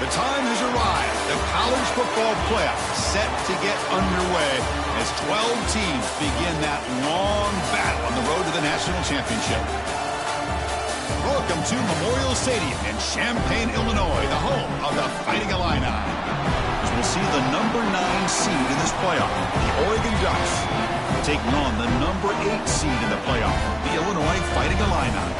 The time has arrived. The college football playoff set to get underway as 12 teams begin that long battle on the road to the national championship. Welcome to Memorial Stadium in Champaign, Illinois, the home of the Fighting Illini. As we'll see the number 9 seed in this playoff, the Oregon Ducks, taking on the number 8 seed in the playoff, the Illinois Fighting Illini.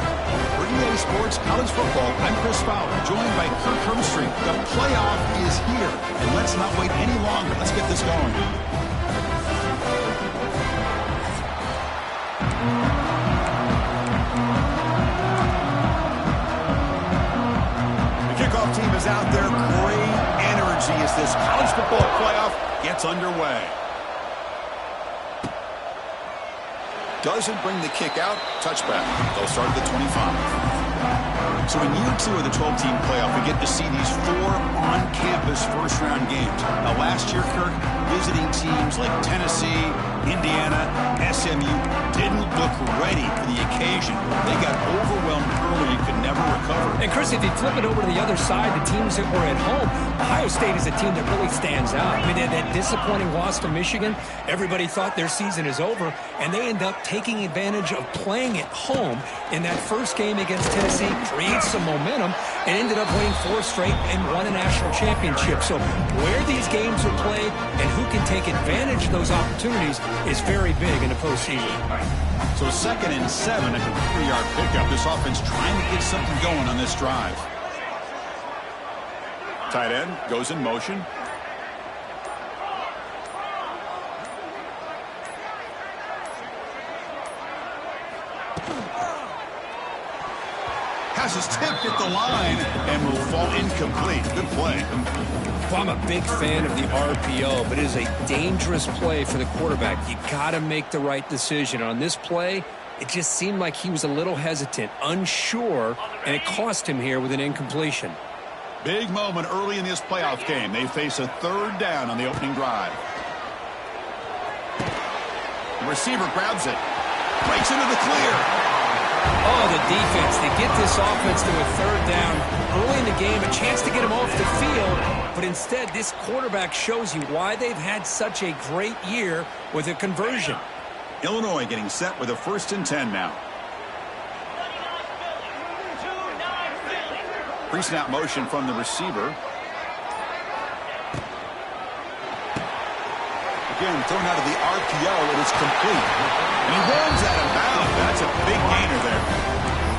For EA Sports College Football, I'm Chris Fowler, joined by Kirk Hermstreet. The playoff is here, and let's not wait any longer. Let's get this going. The kickoff team is out there. Great energy as this college football playoff gets underway. Doesn't bring the kick out. Touchback. They'll start at the 25. So in year 2 of the 12-team playoff, we get to see these 4 on-campus first-round games. Now, last year, Kirk, visiting teams like Tennessee, Indiana, SMU didn't look ready for the occasion. They got overwhelmed early and could never recover. And, Chris, if you flip it over to the other side, the teams that were at home, Ohio State is a team that really stands out. I mean, they had that disappointing loss to Michigan. Everybody thought their season is over, and they end up taking advantage of playing at home in that first game against Tennessee, create some momentum, and ended up winning 4 straight and won a national championship. So where these games are played and who can take advantage of those opportunities is very big in the postseason. So 2nd and 7 at the 3-yard pickup. This offense trying to get something going on this drive. Tight end goes in motion. Pass is tipped at the line and will fall incomplete. Good play. Well, I'm a big fan of the RPO, but it is a dangerous play for the quarterback. You got to make the right decision. On this play, it just seemed like he was a little hesitant, unsure, and it cost him here with an incompletion. Big moment early in this playoff game. They face a 3rd down on the opening drive. The receiver grabs it. Breaks into the clear. Oh, the defense. They get this offense to a 3rd down early in the game, a chance to get him off the field, but instead this quarterback shows you why they've had such a great year with a conversion. Illinois getting set with a 1st and 10 now. Pre-snap motion from the receiver. Again, thrown out of the RPO, it is complete. And he runs out of bounds. That's a big gainer there.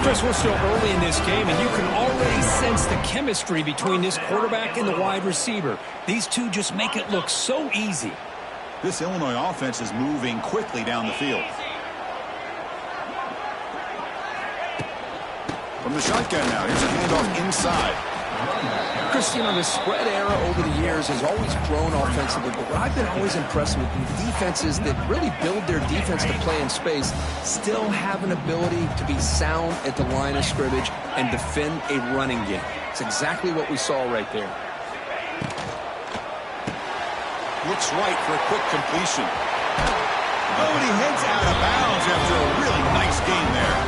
Chris, we're still early in this game, and you can already sense the chemistry between this quarterback and the wide receiver. These two just make it look so easy. This Illinois offense is moving quickly down the field. From the shotgun now, here's a handoff inside. Chris, you know, the spread era over the years has always grown offensively, but what I've been always impressed with defenses that really build their defense to play in space still have an ability to be sound at the line of scrimmage and defend a running game. It's exactly what we saw right there. Looks right for a quick completion. Oh, and he heads out of bounds after a really nice game there.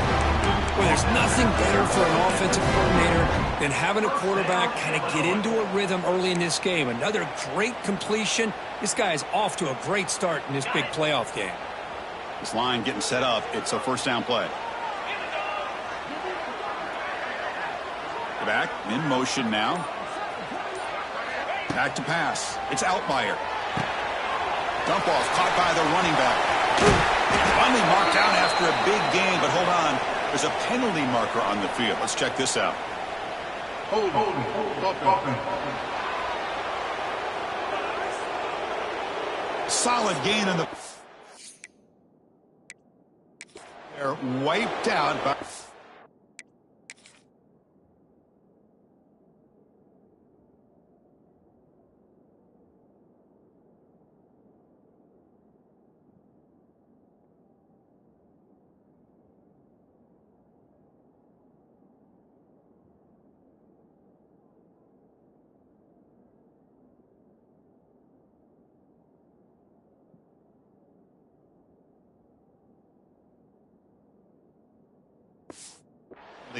Well, there's nothing better for an offensive coordinator than having a quarterback kind of get into a rhythm early in this game. Another great completion. This guy is off to a great start in this big playoff game. This line getting set up. It's a 1st down play. Back in motion now. Back to pass. It's Outlier. Dump off caught by the running back. Finally marked out after a big gain, but hold on. There's a penalty marker on the field. Let's check this out. Hold. Solid gain on the... They're wiped out by...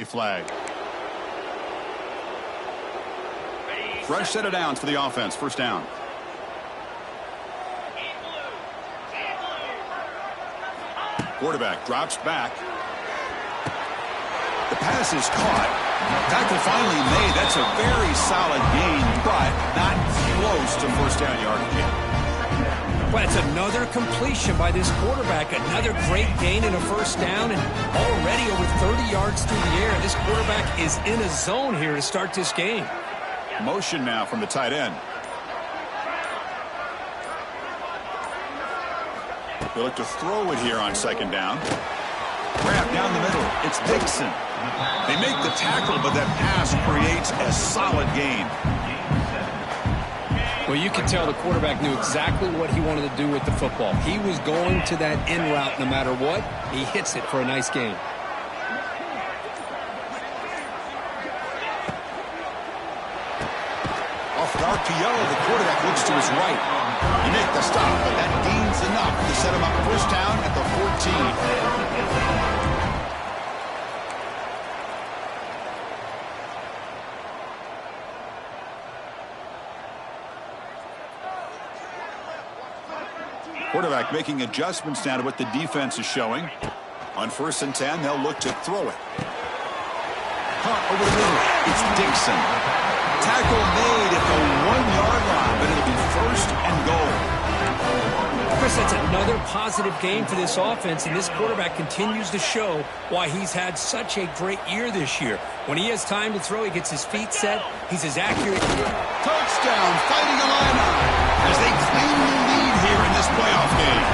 flag. fresh set of downs for the offense. First down. Quarterback drops back. The pass is caught. Tackle finally made. That's a very solid gain, but not close to first down yardage yet. Well, it's another completion by this quarterback. Another great gain in a first down, and already over 30 yards through the air. This quarterback is in a zone here to start this game. Motion now from the tight end. They look to throw it here on second down. Grab down the middle. It's Dixon. They make the tackle, but that pass creates a solid gain. Well, you can tell the quarterback knew exactly what he wanted to do with the football. He was going to that in route no matter what. He hits it for a nice gain. Off an RPO, the quarterback looks to his right. He makes the stop, but that gains enough to set him up first down at the 14. Quarterback making adjustments now to what the defense is showing. On 1st and 10, they'll look to throw it. Caught over the middle. It's Dixon. Tackle made at the 1-yard line, but it'll be first and goal. Chris, that's another positive game for this offense, and this quarterback continues to show why he's had such a great year this year. When he has time to throw, he gets his feet set. He's as accurate. Touchdown, fighting Illini as they claim the lead here in this playoff game.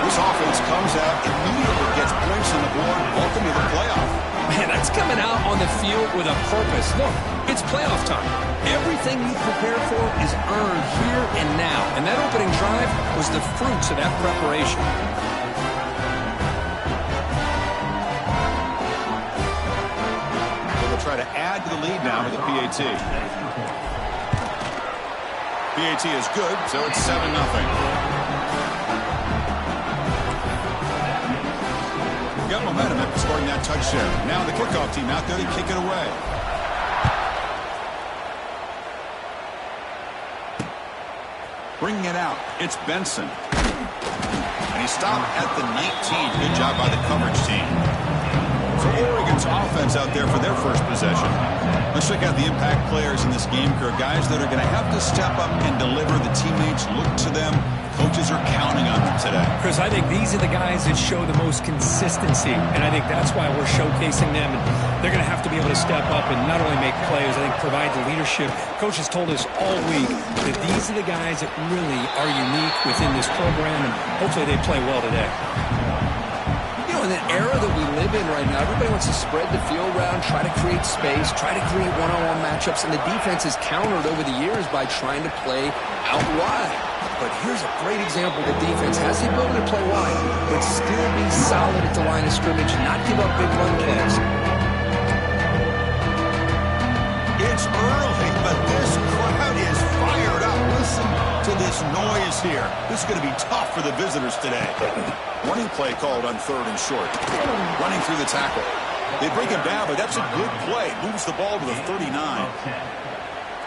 This offense comes out, immediately gets points on the board. Welcome to the playoff. Man, that's coming out on the field with a purpose. Look, it's playoff time. Everything you prepared for is earned here and now. And that opening drive was the fruits of that preparation. So they'll try to add to the lead now with a PAT. PAT is good, so it's 7-0. Got momentum after scoring that touchdown. Now the kickoff team out there to kick it away. Bringing it out, it's Benson. And he stopped at the 19. Good job by the coverage team. So Oregon's offense out there for their first possession. Let's check out the impact players in this game, guys that are going to have to step up and deliver. The teammates look to them. Coaches are counting on them today. Chris, I think these are the guys that show the most consistency, and I think that's why we're showcasing them. And they're going to have to be able to step up and not only make plays, I think provide the leadership. Coaches told us all week that these are the guys that really are unique within this program, and hopefully they play well today. You know, in the era that we live in right now, everybody wants to spread the field around, try to create space, try to create one-on-one matchups, and the defense has countered over the years by trying to play out wide. But here's a great example. The defense has the ability to play wide, but still be solid at the line of scrimmage and not give up big run plays. It's early, but this crowd is fired up. Listen to this noise here. This is going to be tough for the visitors today. Running play called on 3rd and short. Running through the tackle. They bring him down, but that's a good play. Moves the ball to the 39.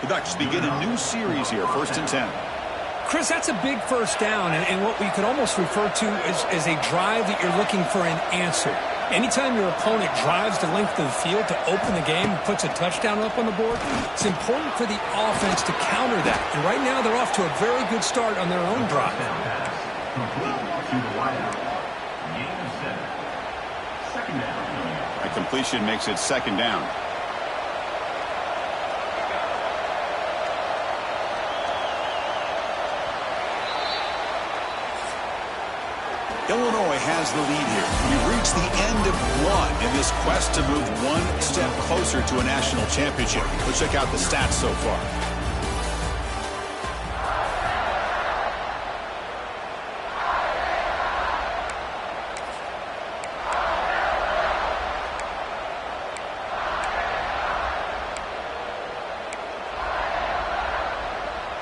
The Ducks begin a new series here, 1st and 10. Chris, that's a big first down, and what we could almost refer to as a drive that you're looking for an answer. Anytime your opponent drives the length of the field to open the game and puts a touchdown up on the board, it's important for the offense to counter that. And right now, they're off to a very good start on their own drive. A completion makes it 2nd down. Illinois has the lead here. We've reached the end of one in this quest to move one step closer to a national championship. Let's check out the stats so far.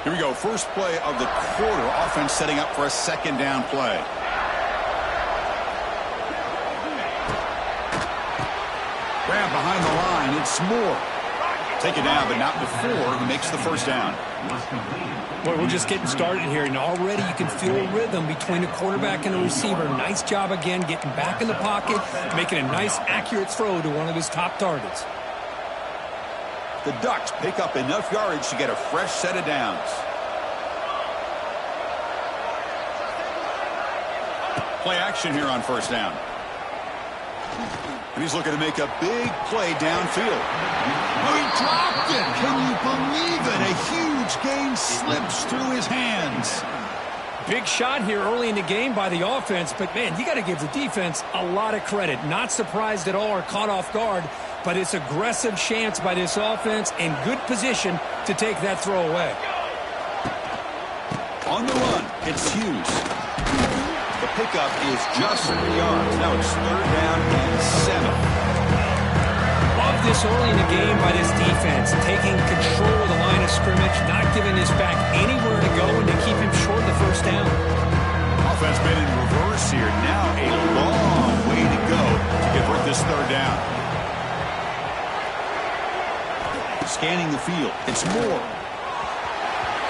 Here we go. First play of the quarter. Offense setting up for a 2nd down play. Grab behind the line. It's Moore. take it down, but not before he makes the first down. Boy, we're just getting started here, and already you can feel a rhythm between the quarterback and the receiver. Nice job again getting back in the pocket, making a nice, accurate throw to one of his top targets. The Ducks pick up enough yardage to get a fresh set of downs. Play action here on first down. And he's looking to make a big play downfield. Oh, he dropped it. Can you believe it? A huge gain slips through his hands. Big shot here early in the game by the offense, but, man, you got to give the defense a lot of credit. Not surprised at all or caught off guard, but it's aggressive chance by this offense and good position to take that throw away. On the run, it's Hughes. The pickup is just 3 yards. Now it's third down and 7. Love this early in the game by this defense, taking control of the line of scrimmage, not giving this back anywhere to go, and to keep him short of the first down. Offense been in reverse here. Now a long way to go to convert this third down. Scanning the field. It's Moore.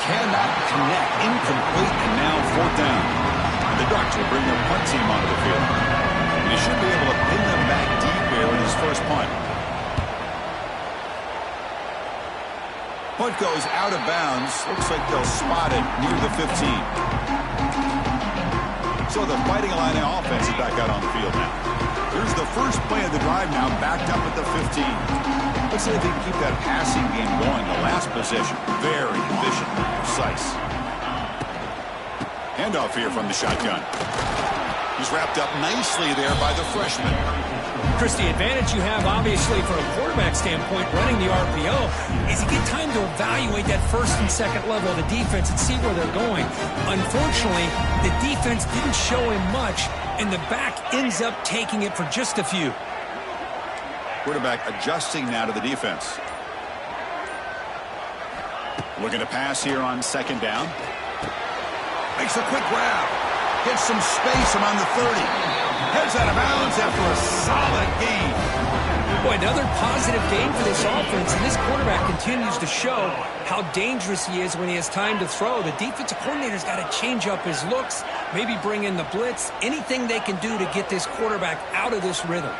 Cannot connect. Incomplete, and now fourth down. The Ducks will bring their punt team onto the field. He should be able to pin them back deep here in his first punt. Punt goes out of bounds. Looks like they'll spot it near the 15. So the Fighting Illini offense is back out on the field now. Here's the first play of the drive now, backed up at the 15. Let's see if they can keep that passing game going. The last possession, very efficient and precise. Handoff here from the shotgun. He's wrapped up nicely there by the freshman. Chris, the advantage you have, obviously, from a quarterback standpoint, running the RPO, is you get time to evaluate that first and second level of the defense and see where they're going. Unfortunately, the defense didn't show him much, and the back ends up taking it for just a few. Quarterback adjusting now to the defense. Looking to pass here on second down. Makes a quick grab. Gets some space around the 30. Heads out of bounds after a solid gain. Boy, another positive game for this offense, and this quarterback continues to show how dangerous he is when he has time to throw. The defensive coordinator's got to change up his looks, maybe bring in the blitz, anything they can do to get this quarterback out of this rhythm.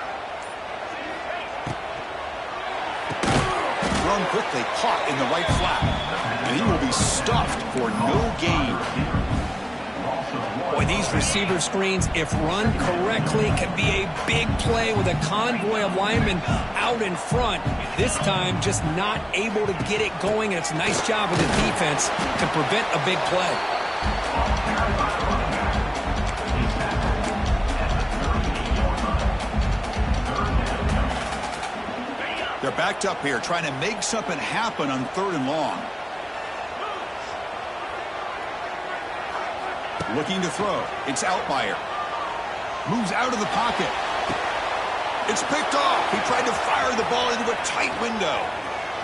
Thrown quickly, caught in the right flat. And he will be stuffed for no gain. Boy, these receiver screens, if run correctly, can be a big play with a convoy of linemen out in front. This time, just not able to get it going, and it's a nice job with the defense to prevent a big play. They're backed up here, trying to make something happen on third and long. Looking to throw. It's Altmaier. Moves out of the pocket. It's picked off. He tried to fire the ball into a tight window.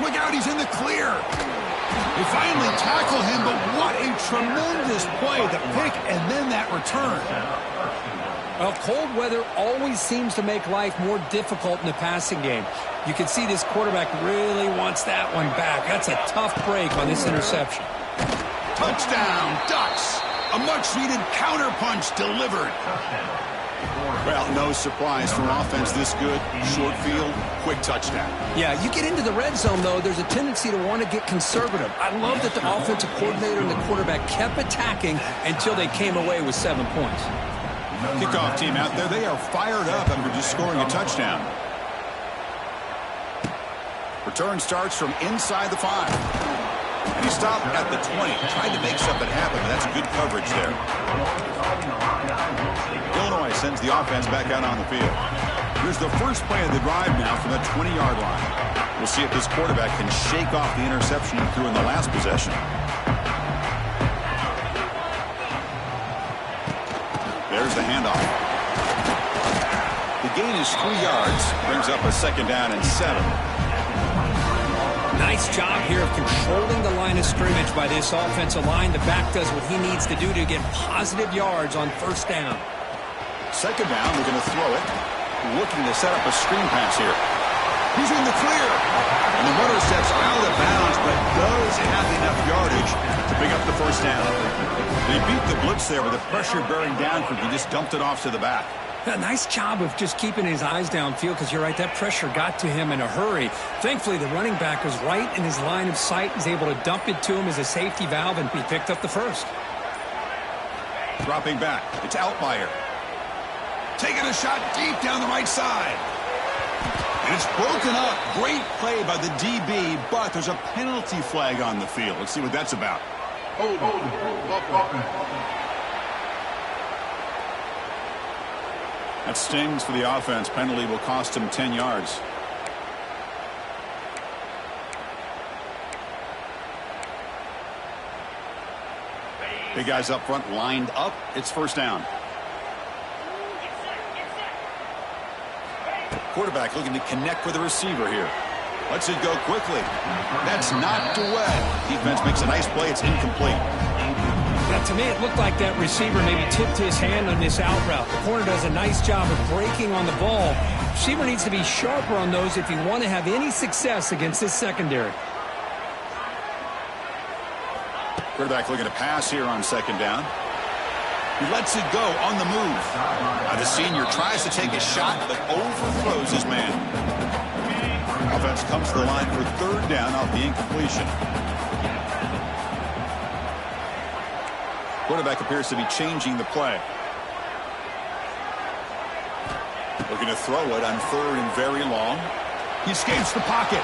Look out, he's in the clear. They finally tackle him, but what a tremendous play. The pick and then that return. Well, cold weather always seems to make life more difficult in the passing game. You can see this quarterback really wants that one back. That's a tough break on this interception. Touchdown, Ducks. A much-needed counterpunch delivered. Well, no surprise for offense this good. Short field, quick touchdown. Yeah, you get into the red zone, though, there's a tendency to want to get conservative. I love that the offensive coordinator and the quarterback kept attacking until they came away with 7 points. Kickoff team out there, they are fired up after just scoring a touchdown. Return starts from inside the 5. And he stopped at the 20. Tried to make something happen, but that's good coverage there. Illinois sends the offense back out on the field. Here's the first play of the drive now from the 20-yard line. We'll see if this quarterback can shake off the interception he threw in the last possession. There's the handoff. The gain is 3 yards. Brings up a second down and 7. Nice job here of controlling the line of scrimmage by this offensive line. The back does what he needs to do to get positive yards on first down. Second down, they're going to throw it. Looking to set up a screen pass here. He's in the clear. And the runner steps first down. They beat the blitz there with the pressure bearing down quickly. Just dumped it off to the back. A nice job of just keeping his eyes downfield, because you're right, that pressure got to him in a hurry. Thankfully, the running back was right in his line of sight. He's able to dump it to him as a safety valve, and he picked up the first. Dropping back. It's Outlier. Taking a shot deep down the right side. And it's broken up. Great play by the DB, but there's a penalty flag on the field. Let's see what that's about. That stings for the offense. Penalty will cost him 10 yards. Big guys up front lined up. It's first down. Quarterback looking to connect with the receiver here. Lets it go quickly. That's knocked away. Defense makes a nice play. It's incomplete. Now, to me, it looked like that receiver maybe tipped his hand on this out route. The corner does a nice job of breaking on the ball. Receiver needs to be sharper on those if you want to have any success against this secondary. Quarterback looking to pass here on second down. He lets it go on the move. The senior tries to take a shot, but overthrows his man. Offense comes to the line for third down off the incompletion. Quarterback appears to be changing the play. Looking to throw it on third and very long. He escapes the pocket.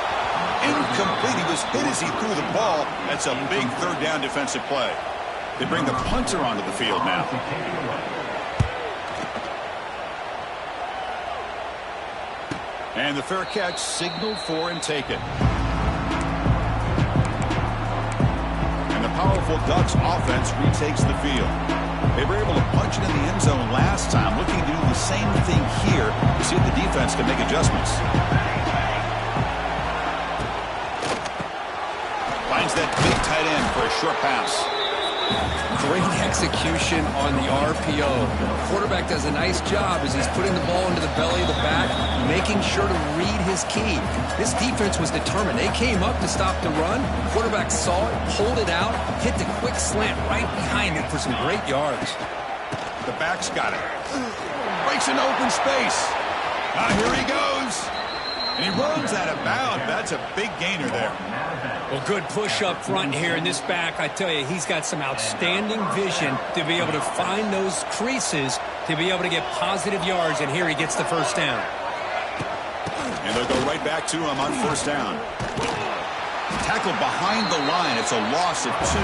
Incomplete. He was hit as he threw the ball. That's a big third down defensive play. They bring the punter onto the field now. And the fair catch signaled for and taken. And the powerful Ducks offense retakes the field. They were able to punch it in the end zone last time, looking to do the same thing here to see if the defense can make adjustments. Finds that big tight end for a short pass. Great execution on the RPO. The quarterback does a nice job as he's putting the ball into the belly of the back, making sure to read his key. This defense was determined. They came up to stop the run. The quarterback saw it, pulled it out, hit the quick slant right behind it for some great yards. The back's got it. Breaks an open space. Here he goes. And he runs out of bounds. That's a big gainer there. Well, good push up front here in this back. I tell you, he's got some outstanding vision to be able to find those creases, to be able to get positive yards, and here he gets the first down. And they'll go right back to him on first down. Tackled behind the line. It's a loss of 2.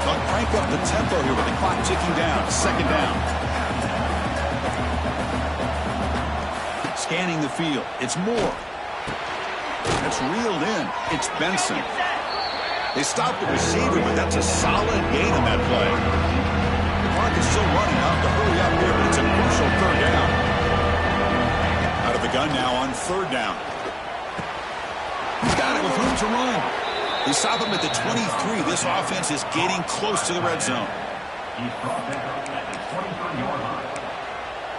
They'll crank up the tempo here with the clock ticking down. Second down. Scanning the field. It's Moore. It's reeled in. It's Benson. They stopped the receiver, but that's a solid gain on that play. The clock is still running. Out to hurry up here, but it's a crucial third down. Out of the gun now on third down. He's got it with room to run. They stop him at the 23. This offense is getting close to the red zone. He's brought back up at the 23-yard line.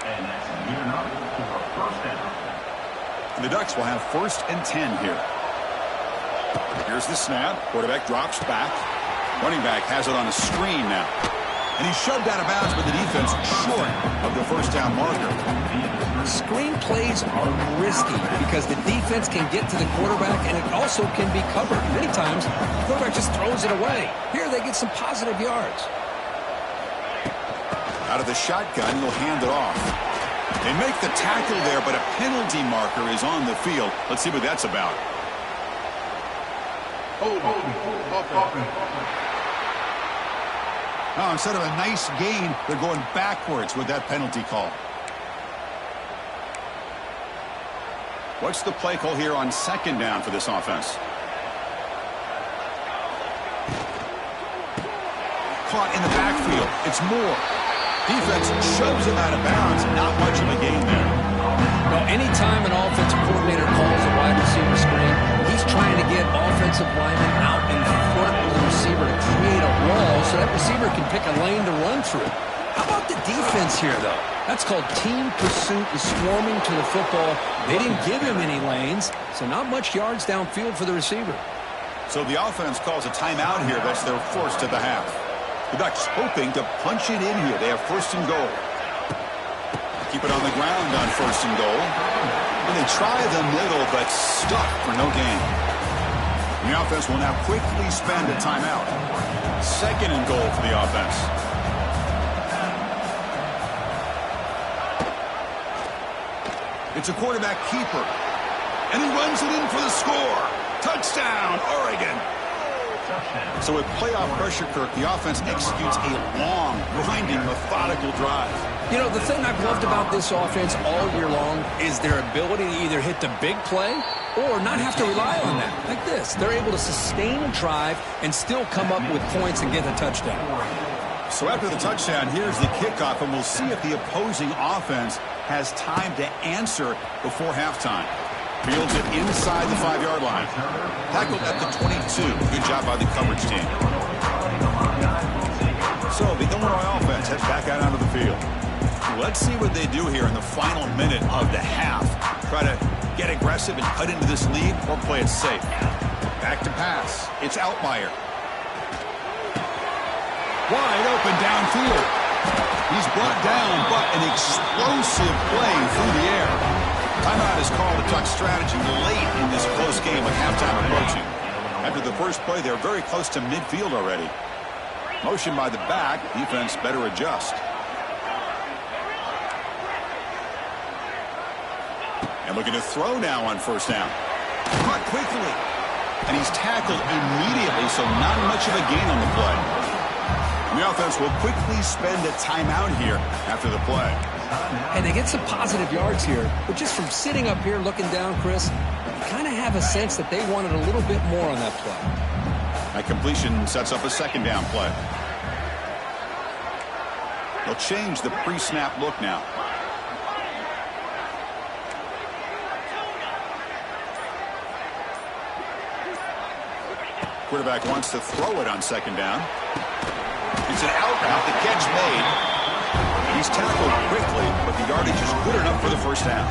And that's near enough for a first down. And the Ducks will have first and 10 here. Here's the snap. Quarterback drops back. Running back has it on a screen now. And he's shoved out of bounds with the defense short of the first down marker. Screen plays are risky because the defense can get to the quarterback, and it also can be covered. Many times, the quarterback just throws it away. Here they get some positive yards. Out of the shotgun, he'll hand it off. They make the tackle there, but a penalty marker is on the field. Let's see what that's about. Oh, instead of a nice gain, they're going backwards with that penalty call. What's the play call here on second down for this offense? Caught in the backfield. It's Moore. Defense shoves him out of bounds. Not much of a gain there. Well, anytime an offensive coordinator calls a wide receiver screen, he's trying to get offensive linemen out in front of the receiver to create a wall so that receiver can pick a lane to run through. How about the defense here, though? That's called team pursuit and swarming to the football. They didn't give him any lanes, so not much yards downfield for the receiver. So the offense calls a timeout here. That's their first of the half. The Ducks hoping to punch it in here. They have first and goal. Keep it on the ground on first and goal. And they try the middle, but stuck for no gain. The offense will now quickly spend a timeout. Second and goal for the offense. It's a quarterback keeper. And he runs it in for the score. Touchdown, Oregon. So with playoff pressure, Kirk, the offense executes a long, grinding, methodical drive. You know, the thing I've loved about this offense all year long is their ability to either hit the big play or not have to rely on that. Like this. They're able to sustain a drive and still come up with points and get a touchdown. So after the touchdown, here's the kickoff, and we'll see if the opposing offense has time to answer before halftime. Fields it inside the 5-yard line. Tackled at the 22. Good job by the coverage team. So the Illinois offense heads back out onto the field. Let's see what they do here in the final minute of the half. Try to get aggressive and cut into this lead or play it safe. Back to pass. It's Outlier. Wide open downfield. He's brought down, but an explosive play through the air. Timeout is called. The Ducks strategy late in this close game with halftime approaching. After the first play, they're very close to midfield already. Motion by the back. Defense better adjust. And looking to throw now on first down. Caught quickly. And he's tackled immediately, so not much of a gain on the play. And the offense will quickly spend a timeout here after the play. And they get some positive yards here, but just from sitting up here looking down, Chris, you kind of have a sense that they wanted a little bit more on that play. That completion sets up a second down play. They'll change the pre-snap look now. Quarterback wants to throw it on second down. It's an out route. The catch made. He's tackled quickly, but the yardage is good enough for the first down.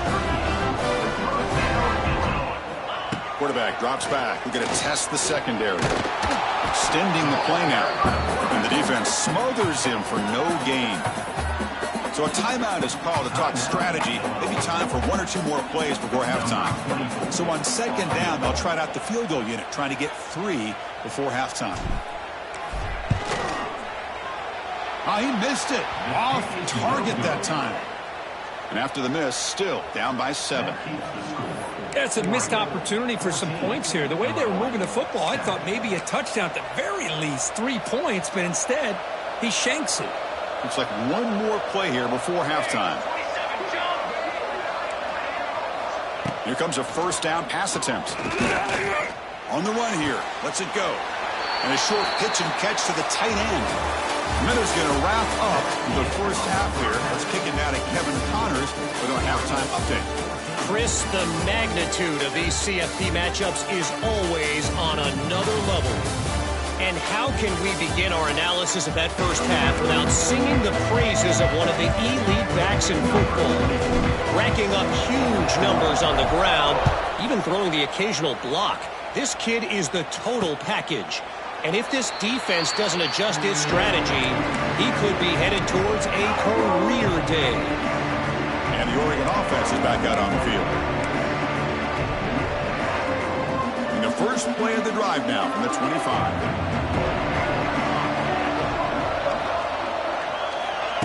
Quarterback drops back. We're going to test the secondary. Extending the play now. And the defense smothers him for no gain. So a timeout is called to talk strategy. Maybe time for one or two more plays before halftime. So on second down, they'll try out the field goal unit, trying to get 3 before halftime. Oh, he missed it. Off target that time. And after the miss, still down by 7. That's a missed opportunity for some points here. The way they were moving the football, I thought maybe a touchdown at the very least, 3 points, but instead, he shanks it. Looks like one more play here before halftime. Here comes a first down pass attempt. On the run here. Lets it go. And a short pitch and catch to the tight end. Miller's going to wrap up the first half here. Let's kick it down to Kevin Connors with our halftime update. Chris, the magnitude of these CFP matchups is always on another level. And how can we begin our analysis of that first half without singing the praises of one of the elite backs in football? Racking up huge numbers on the ground, even throwing the occasional block. This kid is the total package. And if this defense doesn't adjust its strategy, he could be headed towards a career day. And the Oregon offense is back out on the field. In the first play of the drive now from the 25.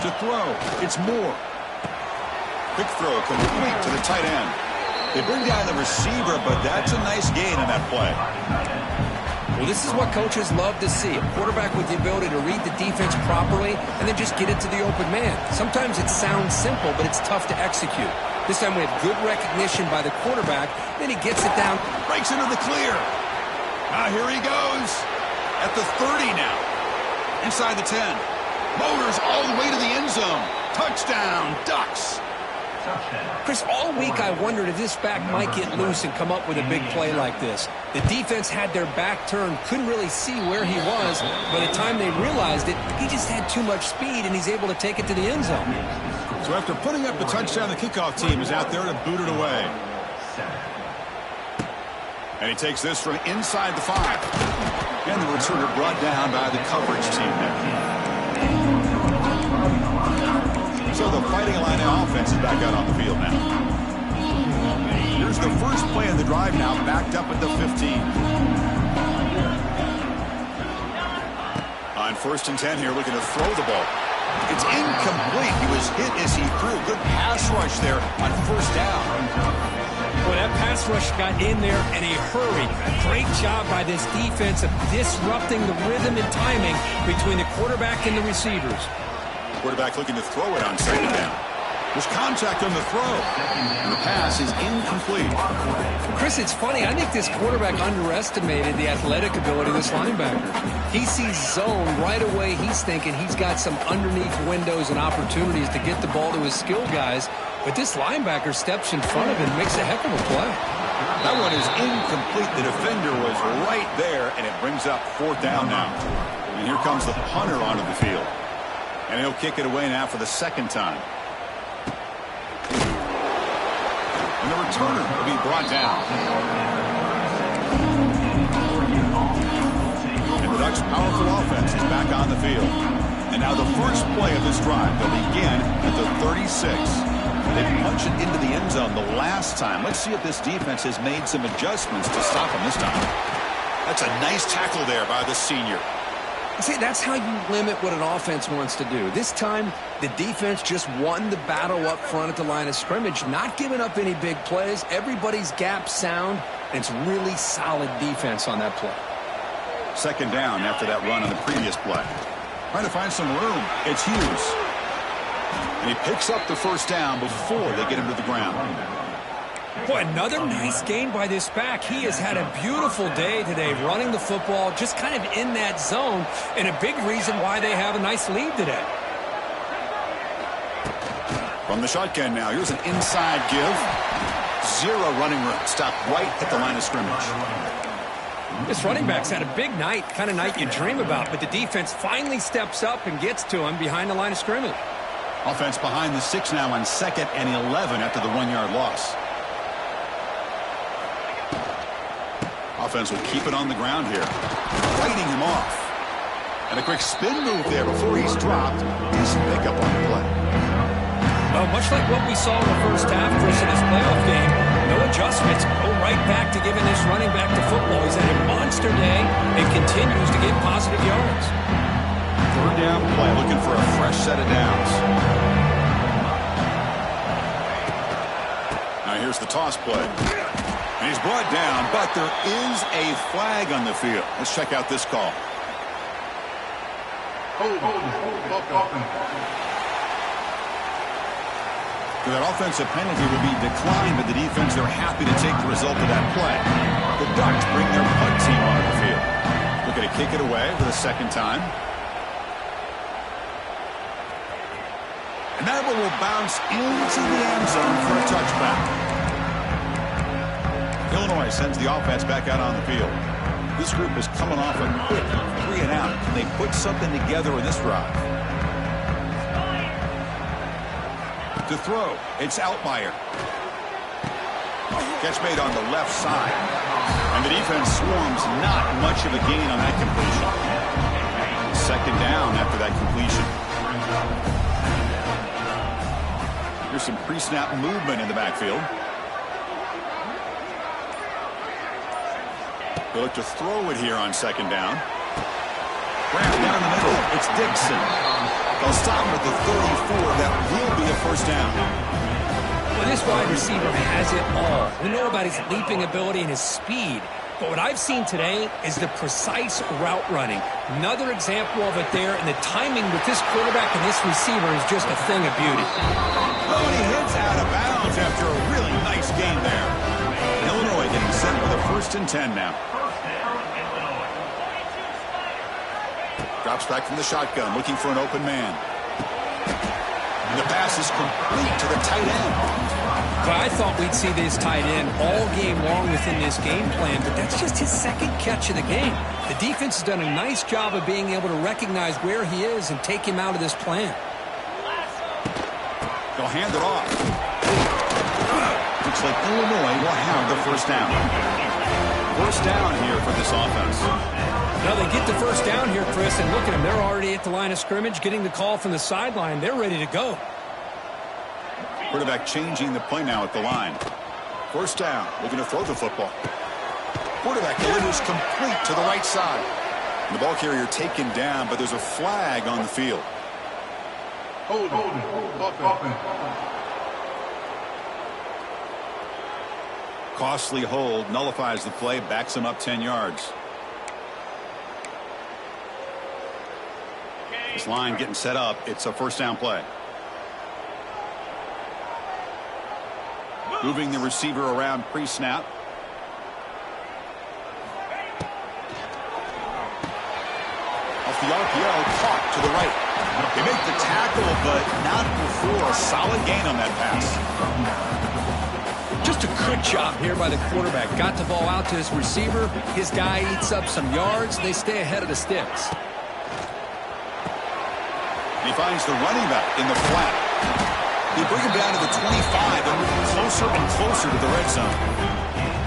To throw, it's Moore. Quick throw complete to the tight end. They bring down the receiver, but that's a nice gain in that play. Well, this is what coaches love to see. A quarterback with the ability to read the defense properly and then just get it to the open man. Sometimes it sounds simple, but it's tough to execute. This time we have good recognition by the quarterback. Then he gets it down. Breaks into the clear. Here he goes. At the 30 now. Inside the 10. Motors all the way to the end zone. Touchdown, Ducks. Chris, all week I wondered if this back might get loose and come up with a big play like this. The defense had their back turned, couldn't really see where he was. By the time they realized it, he just had too much speed, and he's able to take it to the end zone. So after putting up the touchdown, the kickoff team is out there to boot it away. And he takes this from inside the 5. And the returner brought down by the coverage team there. So the Fighting Illini offense is back out on the field now. Here's the first play of the drive now, backed up at the 15. On 1st and 10 here, looking to throw the ball. It's incomplete. He was hit as he threw. Good pass rush there on 1st down. Well, that pass rush got in there in a hurry. Great job by this defense of disrupting the rhythm and timing between the quarterback and the receivers. Quarterback looking to throw it on 2nd down. There's contact on the throw. And the pass is incomplete. Chris, it's funny. I think this quarterback underestimated the athletic ability of this linebacker. He sees zone right away. He's thinking he's got some underneath windows and opportunities to get the ball to his skill guys. But this linebacker steps in front of him and makes a heck of a play. That one is incomplete. The defender was right there, and it brings up 4th down now. And here comes the punter onto the field. And he'll kick it away now for the 2nd time. And the returner will be brought down. And the Ducks' powerful offense is back on the field. And now the first play of this drive, they'll begin at the 36. They punched it into the end zone the last time. Let's see if this defense has made some adjustments to stop them this time. That's a nice tackle there by the senior. See, that's how you limit what an offense wants to do. This time, the defense just won the battle up front at the line of scrimmage, not giving up any big plays. Everybody's gap sound, and it's really solid defense on that play. 2nd down after that run on the previous play. Trying to find some room. It's Hughes. And he picks up the 1st down before they get him to the ground. Boy, another nice game by this back. He has had a beautiful day today running the football, just kind of in that zone, and a big reason why they have a nice lead today. From the shotgun now, here's an inside give. 0 running room. Stopped right at the line of scrimmage. This running back's had a big night, kind of night you dream about, but the defense finally steps up and gets to him behind the line of scrimmage. Offense behind the 6 now on 2nd and 11 after the 1-yard loss. Offense will keep it on the ground here. Fighting him off. And a quick spin move there before he's dropped. Decent pickup on the play. Well, much like what we saw in the first half, Chris, in this playoff game, no adjustments. Go right back to giving this running back to football. He's had a monster day and continues to get positive yards. 3rd down play, looking for a fresh set of downs. Now here's the toss play. And he's brought down, but there is a flag on the field. Let's check out this call. That offensive penalty will be declined, but the defense, they're happy to take the result of that play. The Ducks bring their punt team onto the field. Looking to kick it away for the 2nd time. And that one will bounce into the end zone for a touchback. Illinois sends the offense back out on the field. This group is coming off a quick 3 and out. They put something together in this drive. To throw, it's Altmaier. Catch made on the left side. And the defense swarms, not much of a gain on that completion. 2nd down after that completion. Here's some pre-snap movement in the backfield. They look to throw it here on 2nd down. Wrapped down the middle. It's Dixon. They'll stop him at the 34. That will be a 1st down. Well, this wide receiver has it all. We know about his leaping ability and his speed. But what I've seen today is the precise route running. Another example of it there, and the timing with this quarterback and this receiver is just a thing of beauty. Oh, and he hits out of bounds after a really nice game there. Illinois getting set with a 1st and 10 now. Drops back from the shotgun, looking for an open man. And the pass is complete to the tight end. Well, I thought we'd see this tight end all game long within this game plan, but that's just his 2nd catch of the game. The defense has done a nice job of being able to recognize where he is and take him out of this plan. They'll hand it off. Looks like Illinois will have the 1st down. First down here for this offense. Now they get the first down here, Chris, and look at them. They're already at the line of scrimmage, getting the call from the sideline. They're ready to go. Quarterback changing the play now at the line. First down, looking to throw the football. Quarterback delivers complete to the right side. And the ball carrier taken down, but there's a flag on the field. Hold. Costly hold, nullifies the play, backs him up 10 yards. This line getting set up. It's a first down play. Moving the receiver around pre-snap. Off the RPO, caught to the right. They make the tackle, but not before a solid gain on that pass. Just a quick job here by the quarterback. Got the ball out to his receiver. His guy eats up some yards. They stay ahead of the sticks. He finds the running back in the flat. They bring him down to the 25 and move closer and closer to the red zone.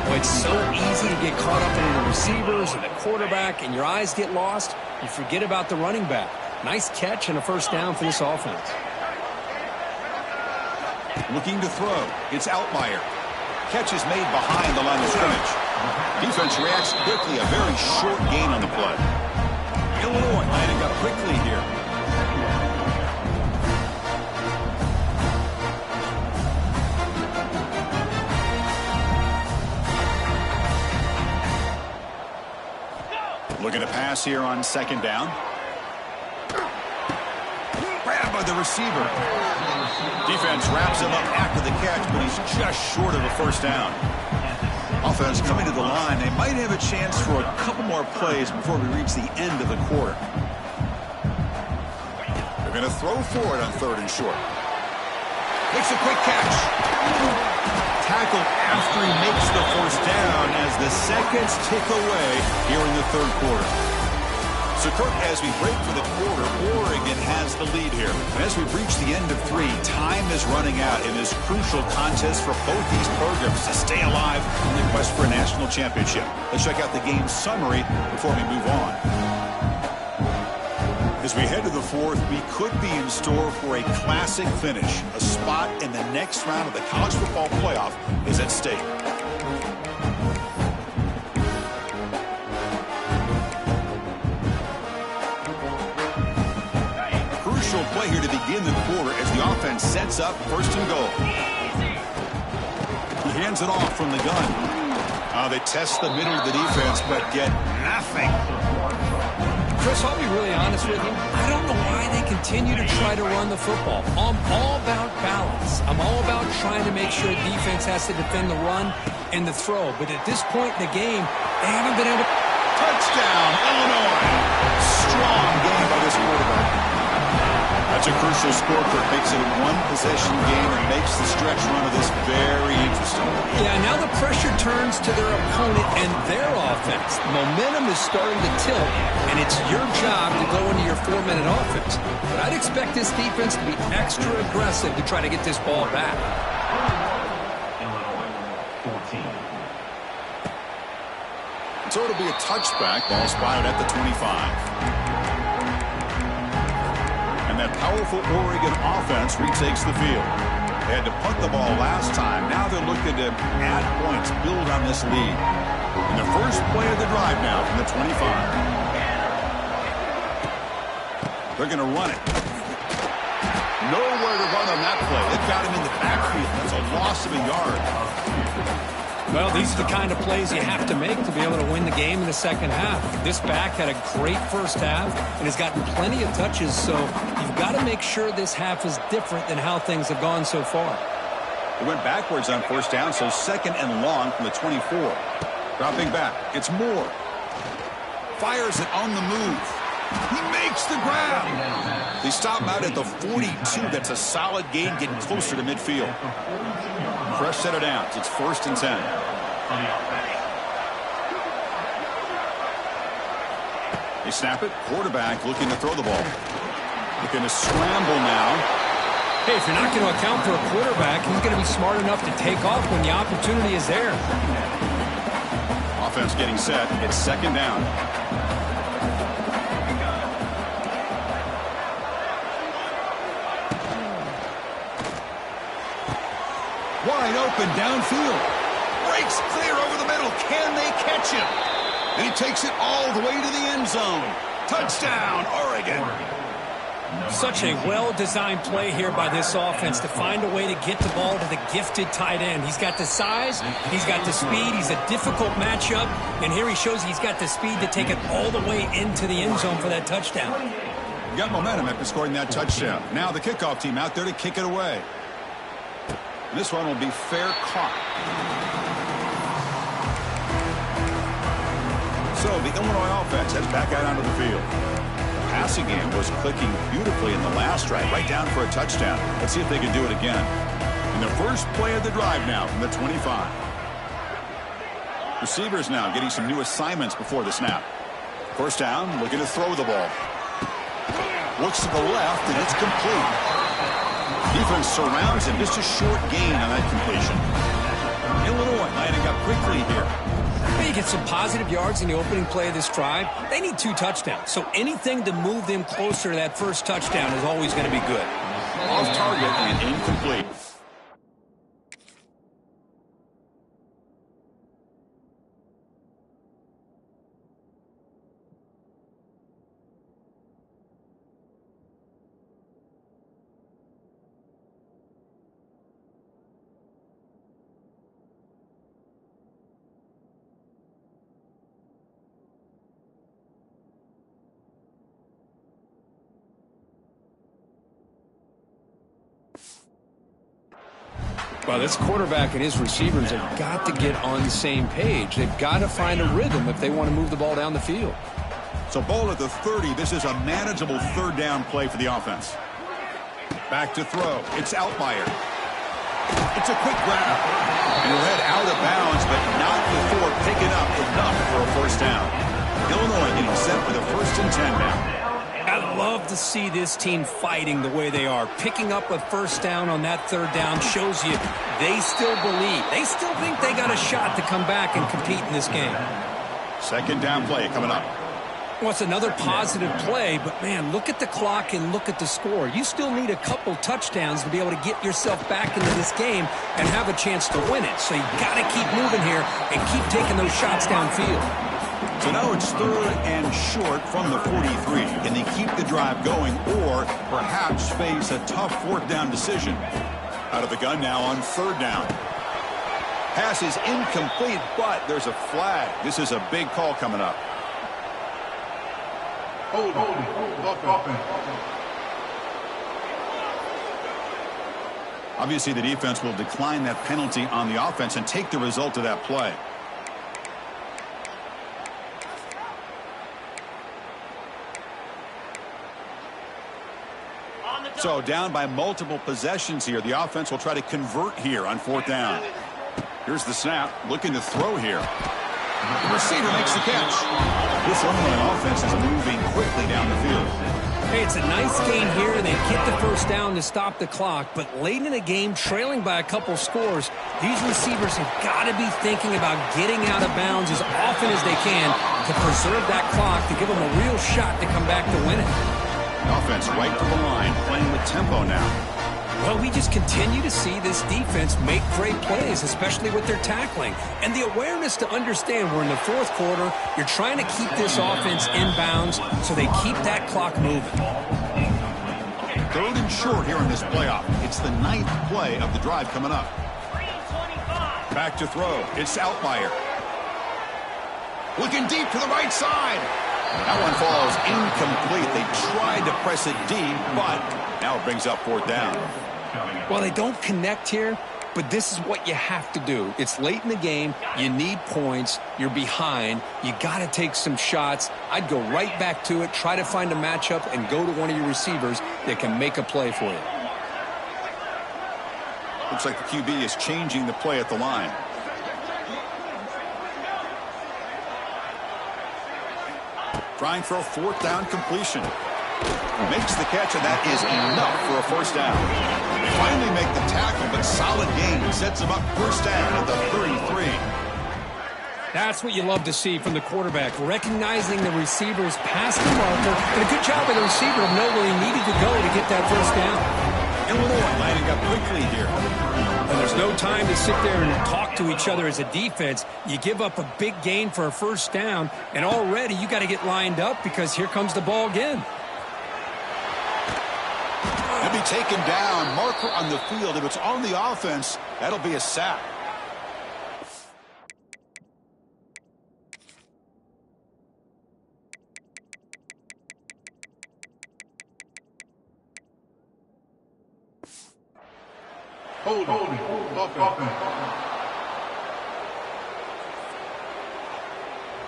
Well, it's so easy to get caught up in the receivers and the quarterback, and your eyes get lost. You forget about the running back. Nice catch and a first down for this offense. Looking to throw. It's Outlier. Catch is made behind the line of scrimmage. Defense reacts quickly. A very short gain on the play. Illinois lining up quickly here. Looking to pass here on second down. Grabbed by the receiver. Defense wraps him up after the catch, but he's just short of a first down. Offense coming to the line. They might have a chance for a couple more plays before we reach the end of the quarter. They're going to throw for it on third and short. Makes a quick catch. Tackled after he makes the first down as the seconds tick away here in the third quarter. So, Kirk, as we break for the quarter, Oregon has the lead here. And as we reach the end of three, time is running out in this crucial contest for both these programs to stay alive in the quest for a national championship. Let's check out the game summary before we move on. As we head to the fourth, we could be in store for a classic finish. A spot in the next round of the college football playoff is at stake. Crucial play here to begin the quarter as the offense sets up first and goal. He hands it off from the gun. They test the middle of the defense, but get nothing. Chris, I'll be really honest with you. I don't know why they continue to try to run the football. I'm all about balance. I'm all about trying to make sure defense has to defend the run and the throw. But at this point in the game, they haven't been able to... Touchdown, Illinois. Strong game by this quarterback. That's a crucial score that makes it a one-possession game and makes the stretch run of this very interesting. Yeah, now the pressure turns to their opponent and their offense. Momentum is starting to tilt, and it's your job to go into your 4-minute offense. But I'd expect this defense to be extra aggressive to try to get this ball back. Illinois, 14. So it'll be a touchback. Ball spotted at the 25. And that powerful Oregon offense retakes the field. They had to punt the ball last time. Now they're looking to add points, build on this lead. And the first play of the drive now from the 25. They're going to run it. Nowhere to run on that play. They've got him in the backfield. That's a loss of a yard. Well, these are the kind of plays you have to make to be able to win the game in the second half. This back had a great first half and has gotten plenty of touches, so you've got to make sure this half is different than how things have gone so far. They went backwards on first down, so second and long from the 24. Dropping back. It's Moore. Fires it on the move. He makes the grab. They stop him out at the 42. That's a solid gain, getting closer to midfield. Fresh set of downs. It's first and 10. They snap it. Quarterback looking to throw the ball. Looking to scramble now. Hey, if you're not going to account for a quarterback, he's going to be smart enough to take off when the opportunity is there. offense getting set. It's second down. Wide open downfield. Breaks clear over the middle. Can they catch him? And he takes it all the way to the end zone. Touchdown, Oregon. Such a well-designed play here by this offense to find a way to get the ball to the gifted tight end. He's got the size, he's got the speed, he's a difficult matchup, and here he shows he's got the speed to take it all the way into the end zone for that touchdown. Got momentum after scoring that touchdown. Now the kickoff team out there to kick it away. And this one will be fair caught. So the Illinois offense heads back out onto the field. The passing game was clicking beautifully in the last drive, right down for a touchdown. Let's see if they can do it again. In the first play of the drive now from the 25. Receivers now getting some new assignments before the snap. First down, looking to throw the ball. Looks to the left, and it's complete. Defense surrounds him. Just a short gain on that completion. Illinois lining up quickly here. You get some positive yards in the opening play of this drive. They need 2 touchdowns, so anything to move them closer to that first touchdown is always going to be good. Off target and incomplete. Well, this quarterback and his receivers have got to get on the same page. They've got to find a rhythm if they want to move the ball down the field. So ball at the 30. This is a manageable third down play for the offense. Back to throw. It's Altmaier. It's a quick grab. And he'll head out of bounds, but not before picking up enough for a first down. Illinois getting set for the 1st and 10 now. I love to see this team fighting the way they are. Picking up a first down on that third down shows you they still believe. They still think they got a shot to come back and compete in this game. Second down play coming up. Well, it's another positive play, but, man, look at the clock and look at the score. You still need a couple touchdowns to be able to get yourself back into this game and have a chance to win it. So you got to keep moving here and keep taking those shots downfield. So now it's 3rd and short from the 43. Can they keep the drive going or perhaps face a tough 4th down decision? Out of the gun now on 3rd down. Pass is incomplete, but there's a flag. This is a big call coming up. Obviously, the defense will decline that penalty on the offense and take the result of that play. So down by multiple possessions here. The offense will try to convert here on 4th down. Here's the snap, looking to throw here. The receiver makes the catch. This Illinois offense is moving quickly down the field. Hey, it's a nice gain here. They get the first down to stop the clock, but late in the game, trailing by a couple scores, these receivers have got to be thinking about getting out of bounds as often as they can to preserve that clock, to give them a real shot to come back to win it. Offense right to the line, playing with tempo now. Well, we just continue to see this defense make great plays, especially with their tackling. And the awareness to understand we're in the 4th quarter, you're trying to keep this offense in bounds so they keep that clock moving. 3rd and short here in this playoff. It's the 9th play of the drive coming up. Back to throw. It's Altmaier. Looking deep to the right side. That one falls incomplete. They tried to press it deep, but now it brings up 4th down. Well, they don't connect here, but this is what you have to do. It's late in the game. You need points. You're behind. You got to take some shots. I'd go right back to it, try to find a matchup, and go to one of your receivers that can make a play for you. Looks like the QB is changing the play at the line. Trying for a 4th down completion. Makes the catch, and that is enough for a first down. They finally make the tackle, but solid gain sets them up first down at the 33. That's what you love to see from the quarterback, recognizing the receiver's past the marker, and a good job by the receiver to know where he needed to go to get that first down. Illinois lining up quickly here. And there's no time to sit there and talk to each other as a defense. You give up a big gain for a first down, and already you got to get lined up because here comes the ball again. He'll be taken down. Marker on the field. If it's on the offense, that'll be a sack. Holding.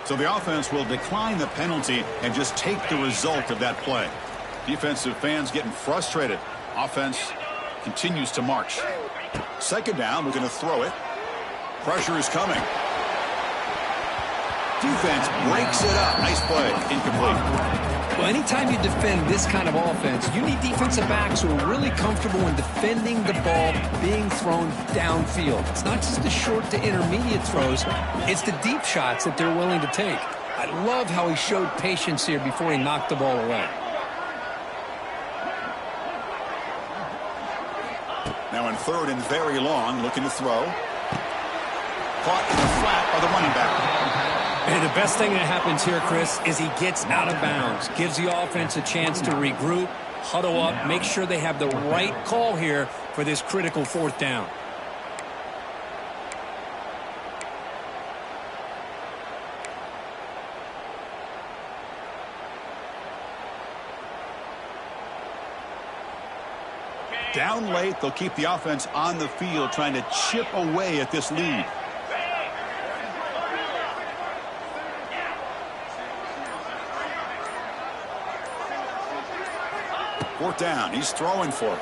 So the offense will decline the penalty and just take the result of that play. Defensive fans getting frustrated. Offense continues to march. Second down, we're going to throw it. Pressure is coming. Defense breaks it up. Nice play. Incomplete. Well, anytime you defend this kind of offense, you need defensive backs who are really comfortable in defending the ball being thrown downfield. It's not just the short to intermediate throws. It's the deep shots that they're willing to take. I love how he showed patience here before he knocked the ball away. Now in third and very long, looking to throw. Caught in the flat by the running back. And the best thing that happens here, Chris, is he gets out of bounds, gives the offense a chance to regroup, huddle up, make sure they have the right call here for this critical fourth down. Down late, they'll keep the offense on the field trying to chip away at this lead. Fourth down. He's throwing for it.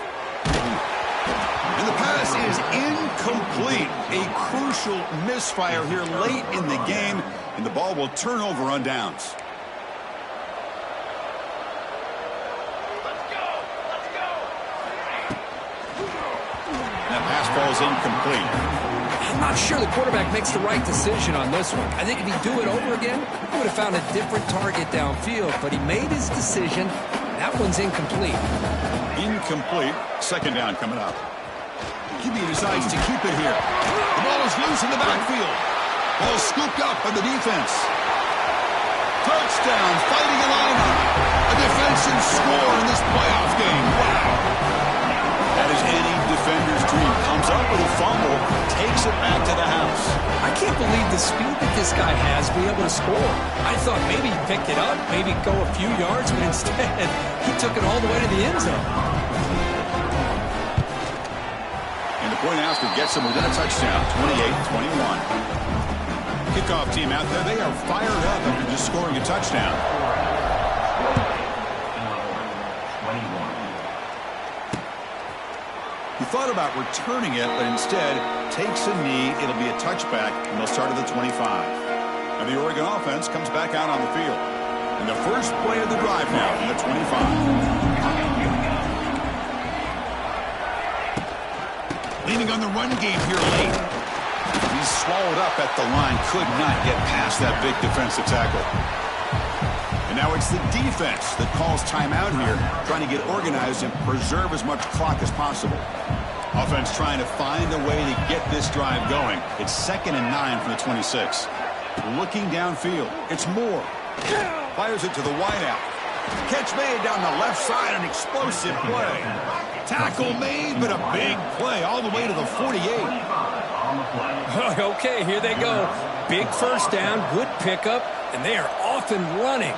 And the pass is incomplete. A crucial misfire here late in the game, and the ball will turn over on downs. That pass ball is incomplete. I'm not sure the quarterback makes the right decision on this one. I think if he'd do it over again, he would have found a different target downfield, but he made his decision. That one's incomplete. Incomplete. Second down coming up. QB decides to keep it here. The ball is loose in the backfield. Ball scooped up by the defense. Touchdown, fighting a lineup. A defensive score in this playoff game. Wow. That is any defender's dream. Comes up with a fumble, takes it back to the house. I can't believe the speed that this guy has to be able to score. I thought maybe he picked it up, maybe go a few yards, but instead he took it all the way to the end zone. And the point after gets him within a touchdown, 28-21. Kickoff team out there, they are fired up after just scoring a touchdown. He thought about returning it, but instead takes a knee. It'll be a touchback, and they'll start at the 25. And the Oregon offense comes back out on the field. And the first play of the drive now from the 25. Leaning on the run game here late. He's swallowed up at the line. Could not get past that big defensive tackle. And now it's the defense that calls timeout here, trying to get organized and preserve as much clock as possible. Offense trying to find a way to get this drive going. It's 2nd and 9 from the 26. Looking downfield. It's Moore. Fires it to the wideout. Catch made down the left side, an explosive play. Tackle made, but a big play all the way to the 48. Okay, here they go. Big first down, good pickup, and they are off and running.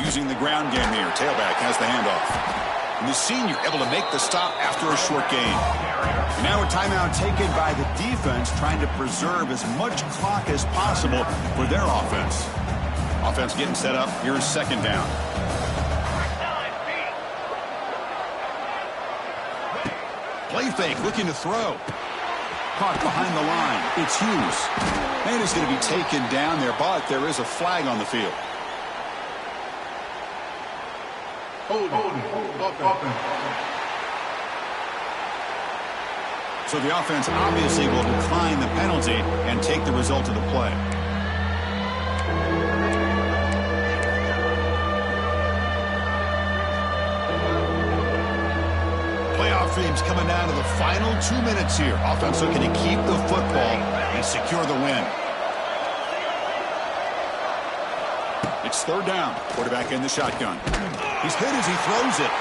Using the ground game here. Tailback has the handoff. And the senior able to make the stop after a short gain. And now a timeout taken by the defense, trying to preserve as much clock as possible for their offense. Offense getting set up. Here's second down. Play fake, looking to throw. Caught behind the line. It's Hughes. And he's going to be taken down there, but there is a flag on the field. So the offense obviously will decline the penalty and take the result of the play. Playoff dreams coming down to the final 2 minutes here. Offense looking to keep the football and secure the win. It's third down. Quarterback in the shotgun. He's hit as he throws it.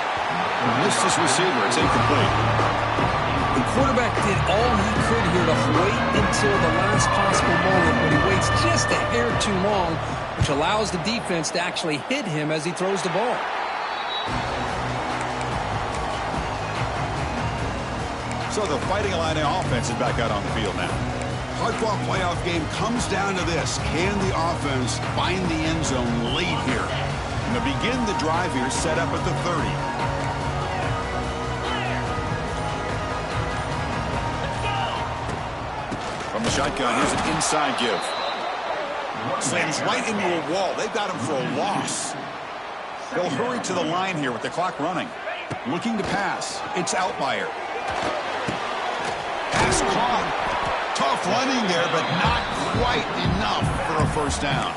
Missed his receiver. It's incomplete. The quarterback did all he could here to wait until the last possible moment, but he waits just a hair too long, which allows the defense to actually hit him as he throws the ball. So the Fighting Illini offense is back out on the field now. Hardball playoff game comes down to this. Can the offense find the end zone late here? And to begin the drive here, set up at the 30. From the shotgun, here's an inside give. Slams right into a wall. They've got him for a loss. They'll hurry to the line here with the clock running. Looking to pass. It's Outlier. Pass caught. Tough running there, but not quite enough for a first down.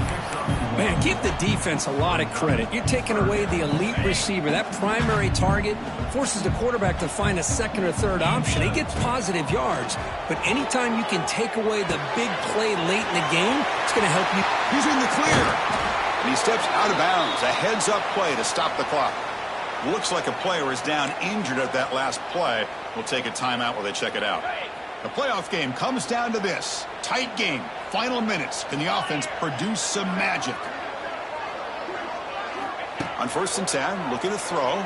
Man, give the defense a lot of credit. You're taking away the elite receiver. That primary target forces the quarterback to find a second or third option. He gets positive yards, but anytime you can take away the big play late in the game, it's going to help you. He's in the clear. And he steps out of bounds. A heads-up play to stop the clock. Looks like a player is down injured at that last play. We'll take a timeout while they check it out. The playoff game comes down to this. Tight game. Final minutes. Can the offense produce some magic? On 1st and 10, looking to throw.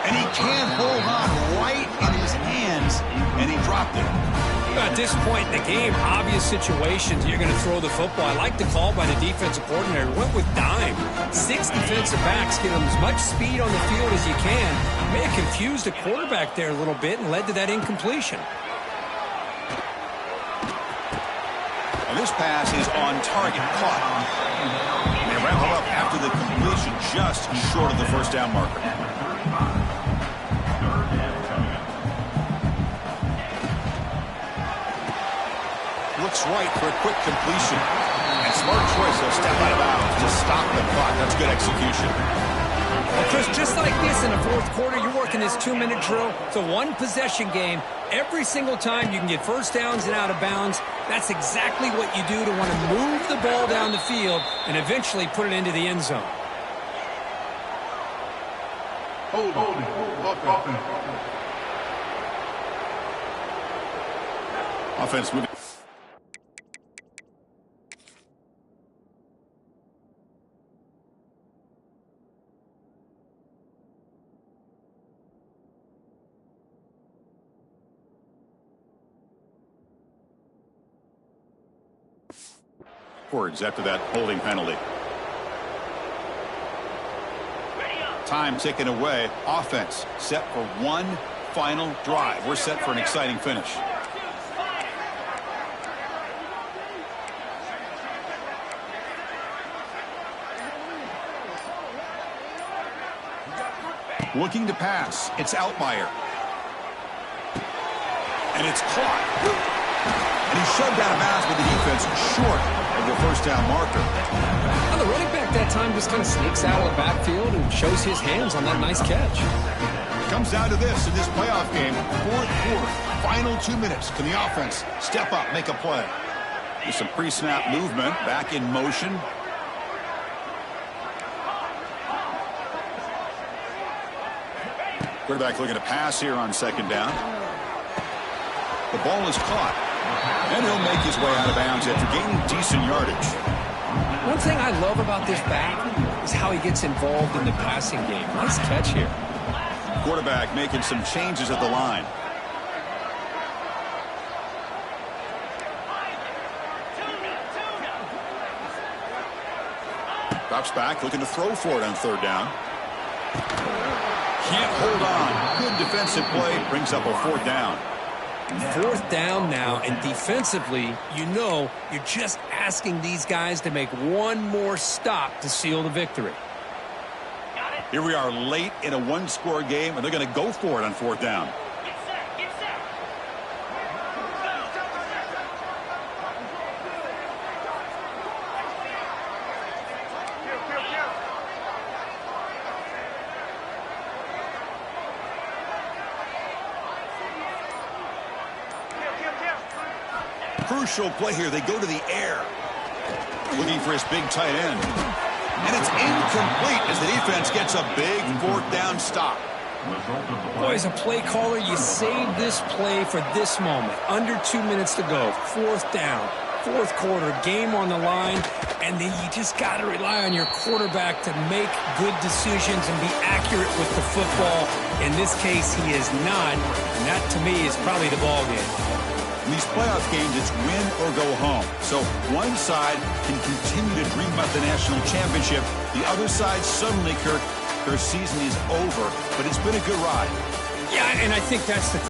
And he can't hold on right in his hands, and he dropped it. At this point in the game, obvious situations, you're going to throw the football. I like the call by the defensive coordinator. Went with dime. 6 defensive backs get him as much speed on the field as you can. May have confused the quarterback there a little bit and led to that incompletion. And this pass is on target, caught. And they wrap it up after the completion, just short of the first down marker. Looks right for a quick completion. And smart choice, he'll step out of bounds to stop the clock. That's good execution. Well, Chris, just like this in the fourth quarter, you're working this 2-minute drill. It's a one-possession game. Every single time you can get first downs and out of bounds, that's exactly what you do to want to move the ball down the field and eventually put it into the end zone. Offense moving. After that holding penalty. Time ticking away. Offense set for one final drive. We're set for an exciting finish. Looking to pass. It's Outlier. And it's caught. And he's shoved out of bounds with the defense short of the first down marker. Well, the running back that time just kind of sneaks out of the backfield and shows his hands on that nice catch. Comes down to this in this playoff game. Fourth quarter, final 2 minutes. Can the offense step up, make a play? With some pre-snap movement, back in motion. Quarterback looking to pass here on 2nd down. The ball is caught. And he'll make his way out of bounds after gaining decent yardage. One thing I love about this back is how he gets involved in the passing game. Nice catch here. Quarterback making some changes at the line. Drops back, looking to throw for it on 3rd down. Can't hold on. Good defensive play brings up a 4th down. 4th down now, and defensively, you're just asking these guys to make one more stop to seal the victory. Here we are late in a 1-score game, and they're going to go for it on 4th down. Crucial play here. They go to the air. Looking for his big tight end. And it's incomplete as the defense gets a big 4th down stop. Boy, as a play caller, you save this play for this moment. Under 2 minutes to go. 4th down. 4th quarter. Game on the line. And then you just got to rely on your quarterback to make good decisions and be accurate with the football. In this case, he is not. And that, to me, is probably the ball game. In these playoff games, it's win or go home. So one side can continue to dream about the national championship. The other side, suddenly, Kirk, their season is over. But it's been a good ride. Yeah, and I think that's the